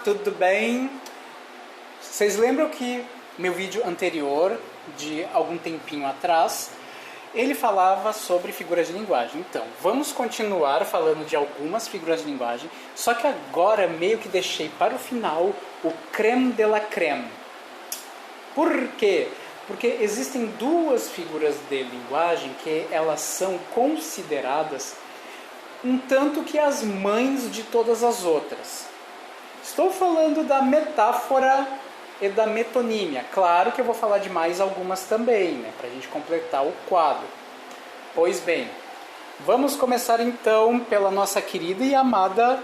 tudo bem? Vocês lembram que meu vídeo anterior, de algum tempinho atrás, ele falava sobre figuras de linguagem. Então, vamos continuar falando de algumas figuras de linguagem, só que agora meio que deixei para o final o crème de la crème. Por quê? Porque existem duas figuras de linguagem que elas são consideradas um tanto que as mães de todas as outras. Estou falando da metáfora e da metonímia. Claro que eu vou falar de mais algumas também, né, para a gente completar o quadro. Pois bem, vamos começar então pela nossa querida e amada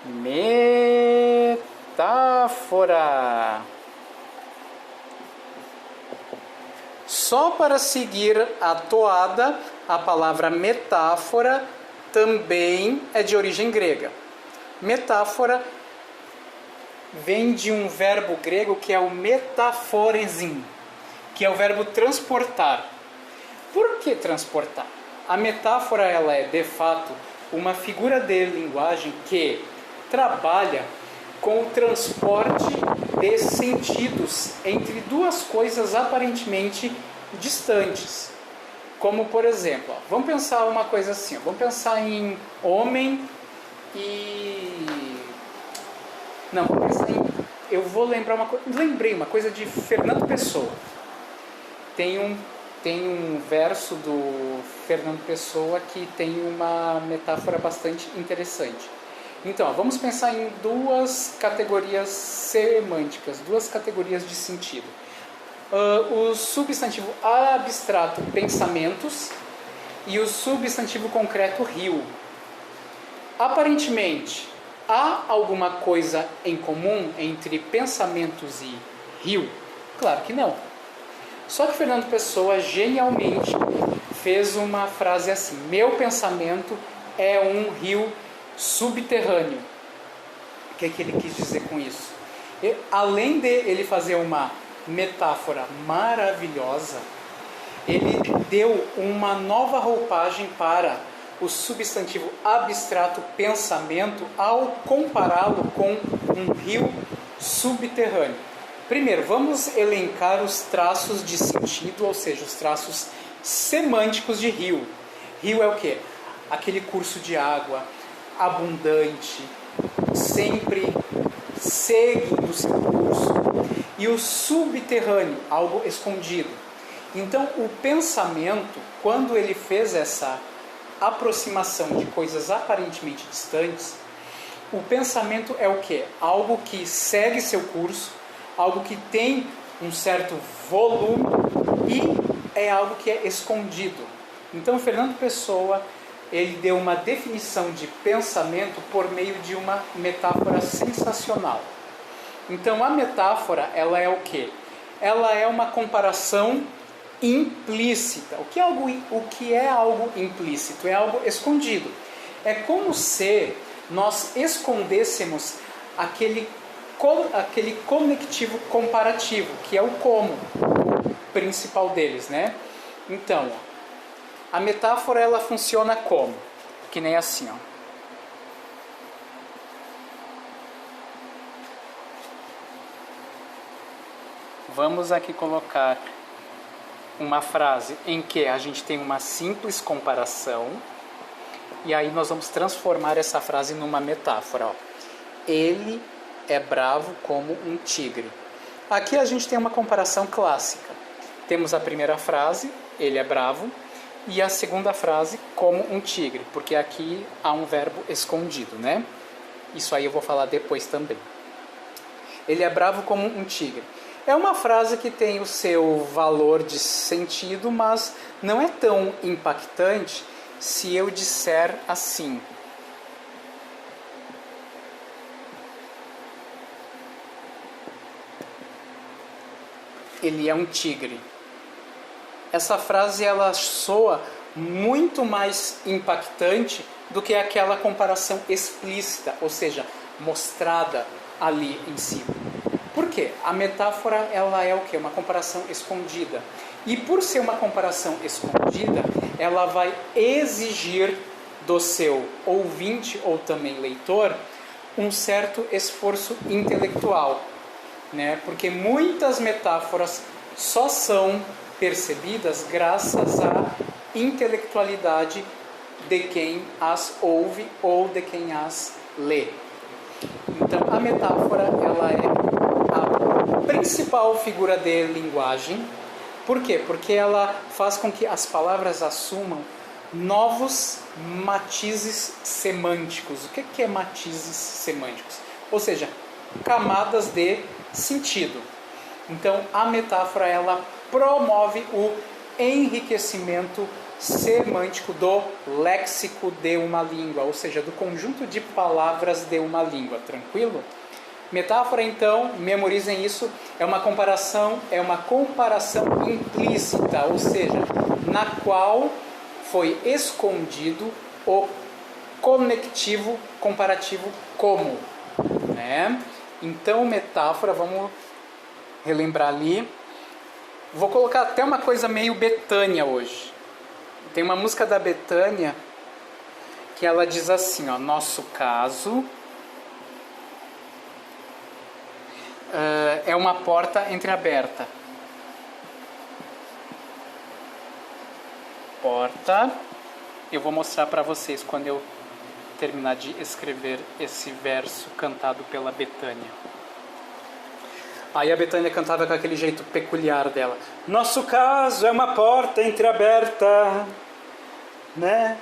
metáfora. Só para seguir a toada, a palavra metáfora também é de origem grega. Metáfora vem de um verbo grego que é o metaforesin, que é o verbo transportar. Por que transportar? A metáfora ela é, de fato, uma figura de linguagem que trabalha com o transporte de sentidos entre duas coisas aparentemente distantes. Como, por exemplo, vamos pensar uma coisa assim, vamos pensar em homem e... Não, vamos pensar em... Eu vou lembrar uma coisa... Lembrei uma coisa de Fernando Pessoa. Tem um verso do Fernando Pessoa que tem uma metáfora bastante interessante. Então, vamos pensar em duas categorias semânticas, duas categorias de sentido. O substantivo abstrato, pensamentos, e o substantivo concreto, rio. Aparentemente, há alguma coisa em comum entre pensamentos e rio? Claro que não. Só que Fernando Pessoa genialmente fez uma frase assim: meu pensamento é um rio subterrâneo. O que é que ele quis dizer com isso? Além de ele fazer uma metáfora maravilhosa, ele deu uma nova roupagem para o substantivo abstrato pensamento ao compará-lo com um rio subterrâneo. Primeiro, vamos elencar os traços de sentido, ou seja, os traços semânticos de rio. Rio é o quê? Aquele curso de água abundante, sempre seguindo o seu curso. E o subterrâneo, algo escondido. Então, o pensamento, quando ele fez essa aproximação de coisas aparentemente distantes, o pensamento é o quê? Algo que segue seu curso, algo que tem um certo volume e é algo que é escondido. Então, Fernando Pessoa, ele deu uma definição de pensamento por meio de uma metáfora sensacional. Então, a metáfora, ela é o quê? Ela é uma comparação implícita. O que é algo implícito? É algo escondido. É como se nós escondêssemos aquele conectivo comparativo, que é o como, o principal deles, né? Então, a metáfora ela funciona como? Que nem assim, ó. Vamos aqui colocar uma frase em que a gente tem uma simples comparação e aí nós vamos transformar essa frase numa metáfora, ó. Ele é bravo como um tigre. Aqui a gente tem uma comparação clássica. Temos a primeira frase, ele é bravo, e a segunda frase, como um tigre, porque aqui há um verbo escondido, né? Isso aí eu vou falar depois também. Ele é bravo como um tigre. É uma frase que tem o seu valor de sentido, mas não é tão impactante se eu disser assim: ele é um tigre. Essa frase ela soa muito mais impactante do que aquela comparação explícita, ou seja, mostrada ali em cima. Por quê? A metáfora ela é o quê? Uma comparação escondida. E por ser uma comparação escondida, ela vai exigir do seu ouvinte ou também leitor um certo esforço intelectual, né? Porque muitas metáforas só são percebidas graças à intelectualidade de quem as ouve ou de quem as lê. Então, a metáfora ela é a principal figura de linguagem. Por quê? Porque ela faz com que as palavras assumam novos matizes semânticos. O que é matizes semânticos? Ou seja, camadas de sentido. Então, a metáfora ela promove o enriquecimento semântico do léxico de uma língua, ou seja, do conjunto de palavras de uma língua. Tranquilo? Metáfora, então, memorizem isso, é uma comparação implícita, ou seja, na qual foi escondido o conectivo comparativo como, né? Então, metáfora, vamos relembrar ali. Vou colocar até uma coisa meio Bethânia hoje. Tem uma música da Bethânia que ela diz assim, ó, nosso caso é uma porta entreaberta. Porta. Eu vou mostrar para vocês quando eu terminar de escrever esse verso cantado pela Bethânia. Aí a Bethânia cantava com aquele jeito peculiar dela. Nosso caso é uma porta entreaberta, né?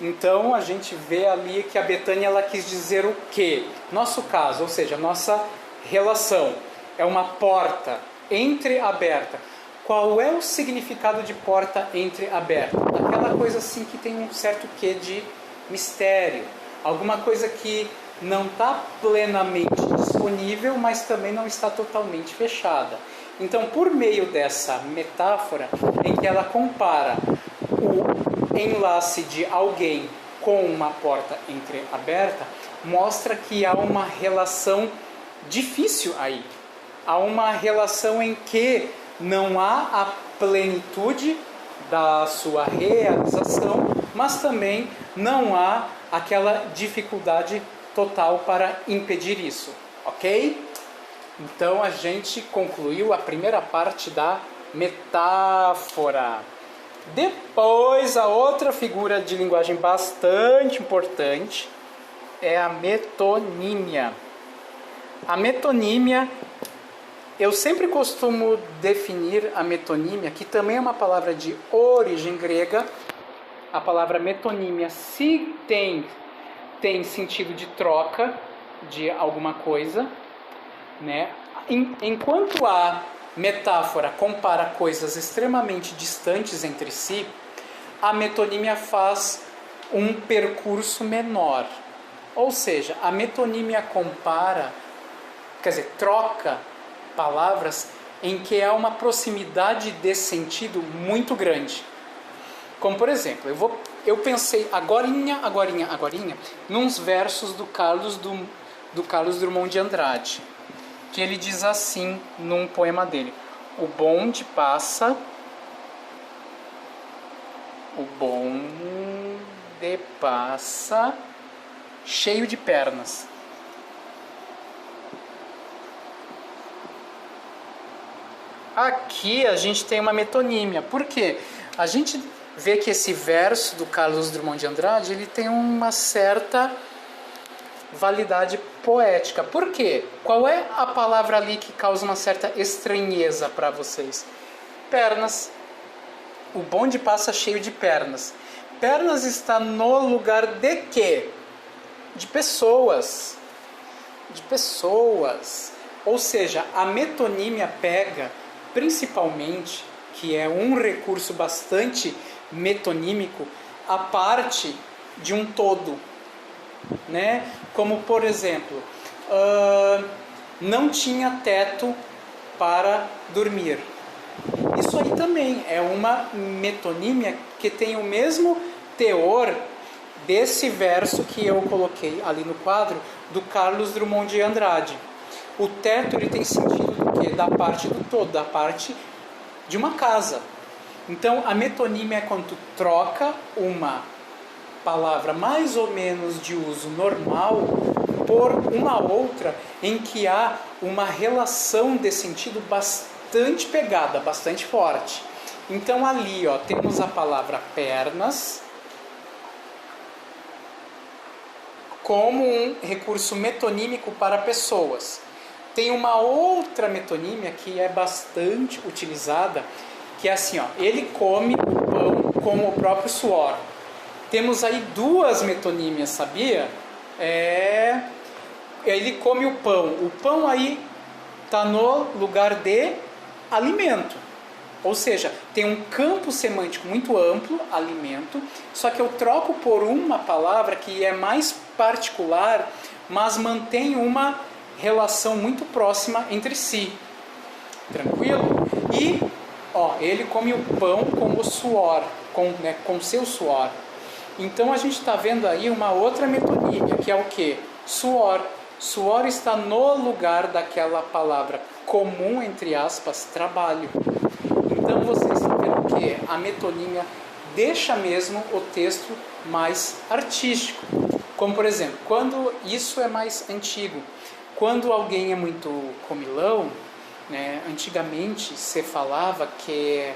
Então a gente vê ali que a Bethânia ela quis dizer o quê? Nosso caso, ou seja, nossa relação é uma porta entreaberta. Qual é o significado de porta entreaberta? Aquela coisa assim que tem um certo quê de mistério. Alguma coisa que não está plenamente disponível, mas também não está totalmente fechada. Então, por meio dessa metáfora, em que ela compara o enlace de alguém com uma porta entreaberta, mostra que há uma relação difícil aí. Há uma relação em que não há a plenitude da sua realização, mas também não há aquela dificuldade total para impedir isso, ok? Então a gente concluiu a primeira parte da metáfora. Depois, a outra figura de linguagem bastante importante é a metonímia. A metonímia, eu sempre costumo definir a metonímia, que também é uma palavra de origem grega. A palavra metonímia, se tem sentido de troca de alguma coisa, né? Enquanto a metáfora compara coisas extremamente distantes entre si, a metonímia faz um percurso menor. Ou seja, a metonímia troca palavras em que há uma proximidade de sentido muito grande. Como, por exemplo, eu pensei agorinha, nos versos do Carlos Drummond de Andrade, que ele diz assim num poema dele: o bonde passa cheio de pernas. Aqui a gente tem uma metonímia. Por quê? A gente vê que esse verso do Carlos Drummond de Andrade ele tem uma certa validade poética. Por quê? Qual é a palavra ali que causa uma certa estranheza para vocês? Pernas. O bonde passa cheio de pernas. Pernas está no lugar de quê? De pessoas. De pessoas. Ou seja, a metonímia pega principalmente, que é um recurso bastante metonímico, a parte de um todo, né? Como, por exemplo, não tinha teto para dormir. Isso aí também é uma metonímia que tem o mesmo teor desse verso que eu coloquei ali no quadro do Carlos Drummond de Andrade. O teto ele tem sentido do quê? Da parte do todo, da parte de uma casa. Então, a metonímia é quando tu troca uma palavra mais ou menos de uso normal por uma outra em que há uma relação de sentido bastante pegada, bastante forte. Então ali, ó, temos a palavra pernas como um recurso metonímico para pessoas. Tem uma outra metonímia que é bastante utilizada, que é assim, ó, ele come o pão como o próprio suor. Temos aí duas metonímias, sabia? Ele come o pão. O pão aí está no lugar de alimento. Ou seja, tem um campo semântico muito amplo, alimento, só que eu troco por uma palavra que é mais particular, mas mantém uma relação muito próxima entre si. Tranquilo? E, ó, ele come o pão com o suor, com seu suor. Então a gente está vendo aí uma outra metonímia, que é o quê? Suor. Suor está no lugar daquela palavra comum, entre aspas, trabalho. Então vocês estão vendo que a metonímia deixa mesmo o texto mais artístico. Como, por exemplo, quando isso é mais antigo, quando alguém é muito comilão, né, antigamente se falava que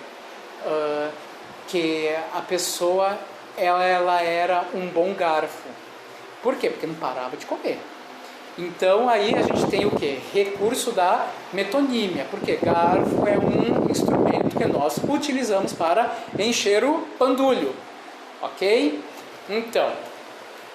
a pessoa ela era um bom garfo. Por quê? Porque não parava de comer. Então aí a gente tem o quê? Recurso da metonímia, porque garfo é um instrumento que nós utilizamos para encher o pandulho, ok? Então,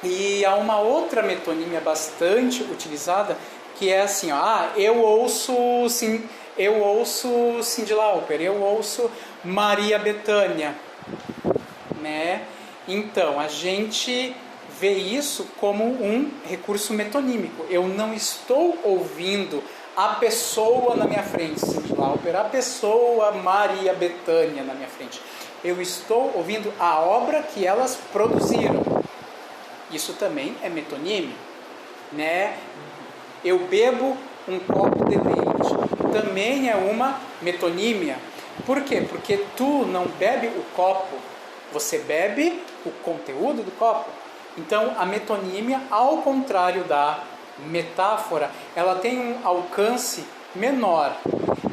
e há uma outra metonímia bastante utilizada, que é assim, ó, eu ouço Cyndi Lauper, eu ouço Maria Bethânia, né? Então, a gente vê isso como um recurso metonímico. Eu não estou ouvindo a pessoa na minha frente, Cyndi Lauper, a pessoa Maria Bethânia na minha frente. Eu estou ouvindo a obra que elas produziram. Isso também é metonímio, né? Eu bebo um copo de leite. Também é uma metonímia. Por quê? Porque tu não bebe o copo, você bebe o conteúdo do copo. Então, a metonímia, ao contrário da metáfora, ela tem um alcance menor.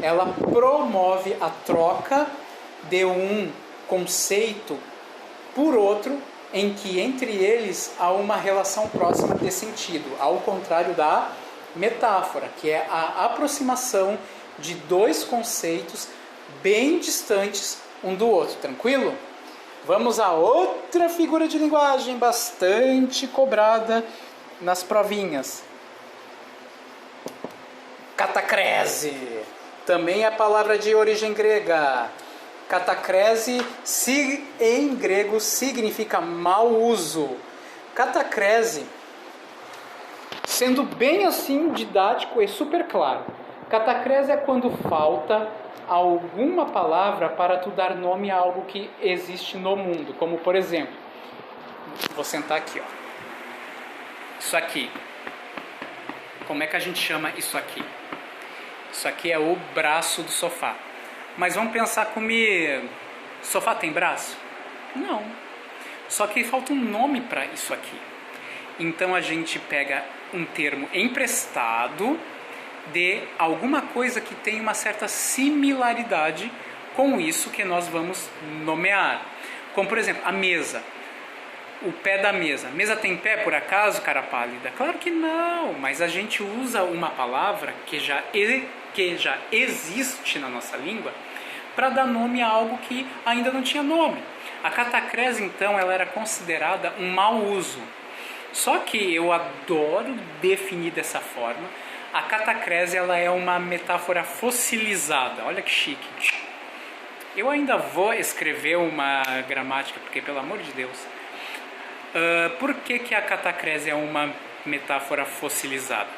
Ela promove a troca de um conceito por outro, em que entre eles há uma relação próxima de sentido, ao contrário da metáfora, que é a aproximação de dois conceitos bem distantes um do outro. Tranquilo? Vamos a outra figura de linguagem bastante cobrada nas provinhas. Catacrese. Também é palavra de origem grega. Catacrese em grego significa mau uso. Catacrese, sendo bem assim didático e super claro. Catacrese é quando falta alguma palavra para tu dar nome a algo que existe no mundo. Como, por exemplo, vou sentar aqui, ó. Isso aqui. Como é que a gente chama isso aqui? Isso aqui é o braço do sofá. Mas vamos pensar comigo. Sofá tem braço? Não. Só que falta um nome para isso aqui. Então a gente pega um termo emprestado de alguma coisa que tem uma certa similaridade com isso que nós vamos nomear. Como, por exemplo, a mesa. O pé da mesa. Mesa tem pé, por acaso, cara pálida? Claro que não, mas a gente usa uma palavra que já existe na nossa língua para dar nome a algo que ainda não tinha nome. A catacrese, então, ela era considerada um mau uso. Só que eu adoro definir dessa forma. A catacrese, ela é uma metáfora fossilizada. Olha que chique. Eu ainda vou escrever uma gramática, porque, pelo amor de Deus... por que a catacrese é uma metáfora fossilizada?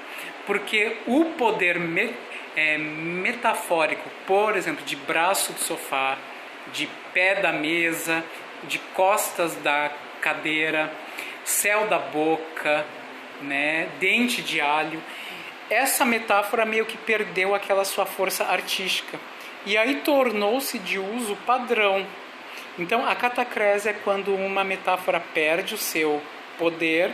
Porque o poder metafórico, por exemplo, de braço do sofá, de pé da mesa, de costas da cadeira, céu da boca, né, dente de alho, essa metáfora meio que perdeu aquela sua força artística e aí tornou-se de uso padrão. Então, a catacrese é quando uma metáfora perde o seu poder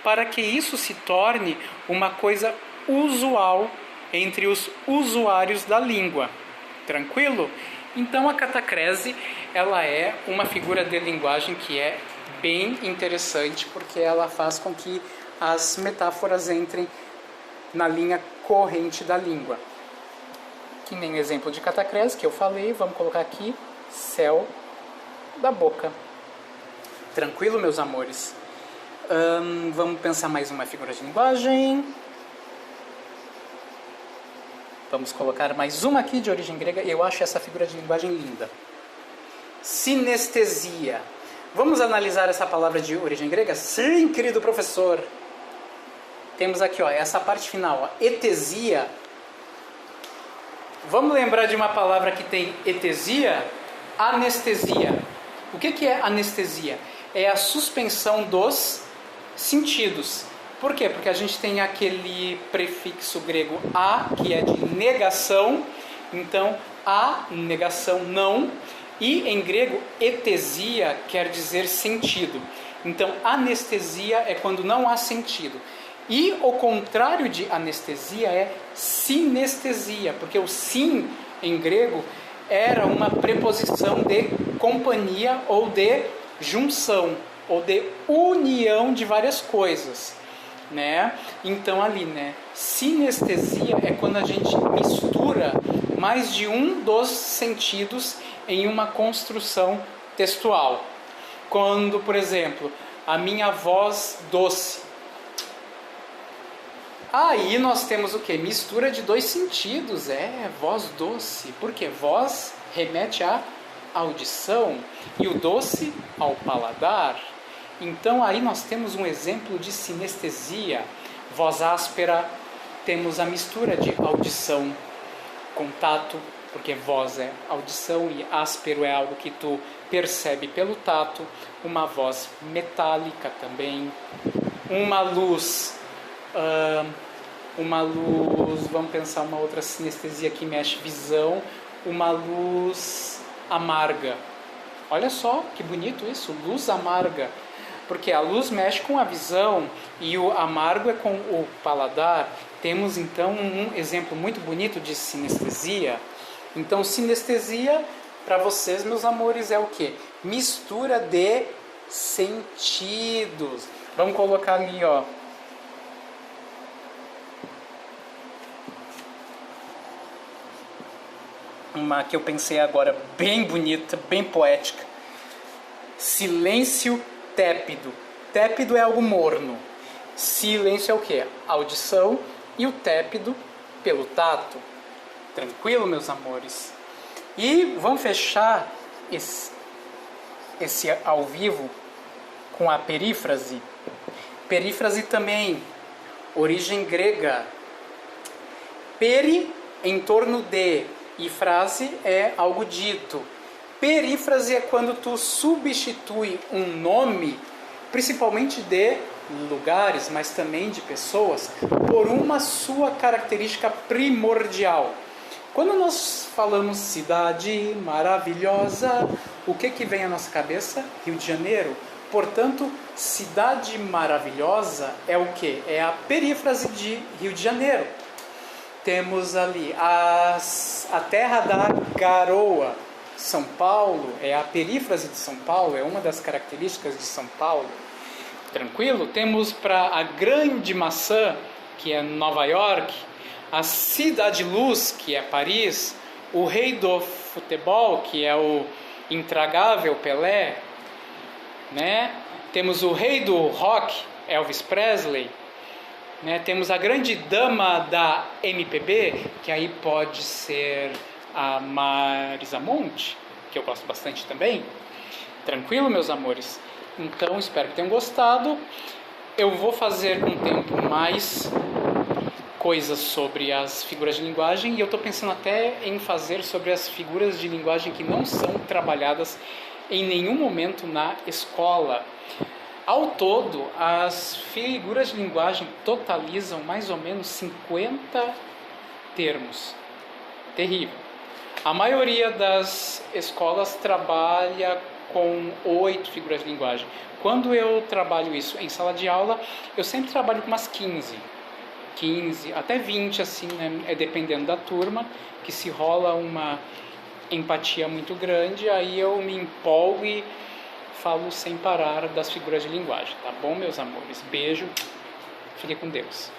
para que isso se torne uma coisa usual entre os usuários da língua. Tranquilo? Então, a catacrese, ela é uma figura de linguagem que é bem interessante, porque ela faz com que as metáforas entrem na linha corrente da língua. Que nem exemplo de catacrese que eu falei, vamos colocar aqui, céu da boca. Tranquilo, meus amores? Vamos pensar mais uma figura de linguagem. Vamos colocar mais uma aqui de origem grega. Eu acho essa figura de linguagem linda. Sinestesia. Vamos analisar essa palavra de origem grega? Sim, querido professor. Temos aqui, ó, essa parte final, ó, etesia. Vamos lembrar de uma palavra que tem etesia? Anestesia. O que é anestesia? É a suspensão dos sentidos. Por quê? Porque a gente tem aquele prefixo grego a, que é de negação. Então, a, negação, não. E em grego, etesia quer dizer sentido. Então, anestesia é quando não há sentido. E o contrário de anestesia é sinestesia, porque o sin em grego era uma preposição de companhia ou de junção, ou de união de várias coisas, né? Então ali, né? Sinestesia é quando a gente mistura mais de um dos sentidos em uma construção textual. Quando, por exemplo, a minha voz doce. Aí nós temos o que? Mistura de dois sentidos, voz doce. Por quê? Voz remete à audição e o doce ao paladar. Então aí nós temos um exemplo de sinestesia. Voz áspera, temos a mistura de audição com tato, porque voz é audição e áspero é algo que tu percebe pelo tato. Uma voz metálica também. Uma luz, vamos pensar uma outra sinestesia que mexe visão, uma luz amarga. Olha só que bonito isso, luz amarga. Porque a luz mexe com a visão e o amargo é com o paladar. Temos então um exemplo muito bonito de sinestesia. Então, sinestesia, para vocês, meus amores, é o quê? Mistura de sentidos. Vamos colocar ali, ó. Uma que eu pensei agora, bem bonita, bem poética. Silêncio tépido. Tépido é algo morno. Silêncio é o quê? Audição e o tépido pelo tato. Tranquilo, meus amores? E vamos fechar esse ao vivo com a perífrase. Perífrase também, origem grega. Peri, em torno de, e frase é algo dito. Perífrase é quando tu substitui um nome, principalmente de lugares, mas também de pessoas, por uma sua característica primordial. Quando nós falamos cidade maravilhosa, o que vem à nossa cabeça? Rio de Janeiro. Portanto, cidade maravilhosa é o que? É a perífrase de Rio de Janeiro. Temos ali a terra da garoa. São Paulo é a perífrase de São Paulo, é uma das características de São Paulo. Tranquilo? Temos para a grande maçã, que é Nova York, a cidade luz, que é Paris, o rei do futebol, que é o intragável Pelé, né? Temos o rei do rock, Elvis Presley, né? Temos a grande dama da MPB, que aí pode ser a Marisa Monte, que eu gosto bastante também. Tranquilo, meus amores? Então, espero que tenham gostado. Eu vou fazer com o tempo mais coisas sobre as figuras de linguagem e eu estou pensando até em fazer sobre as figuras de linguagem que não são trabalhadas em nenhum momento na escola. Ao todo, as figuras de linguagem totalizam mais ou menos 50 termos. Terrível. A maioria das escolas trabalha com 8 figuras de linguagem. Quando eu trabalho isso em sala de aula, eu sempre trabalho com umas 15, até 20, assim, né? Dependendo da turma, que se rola uma empatia muito grande, aí eu me empolgo e falo sem parar das figuras de linguagem, tá bom, meus amores? Beijo, fique com Deus.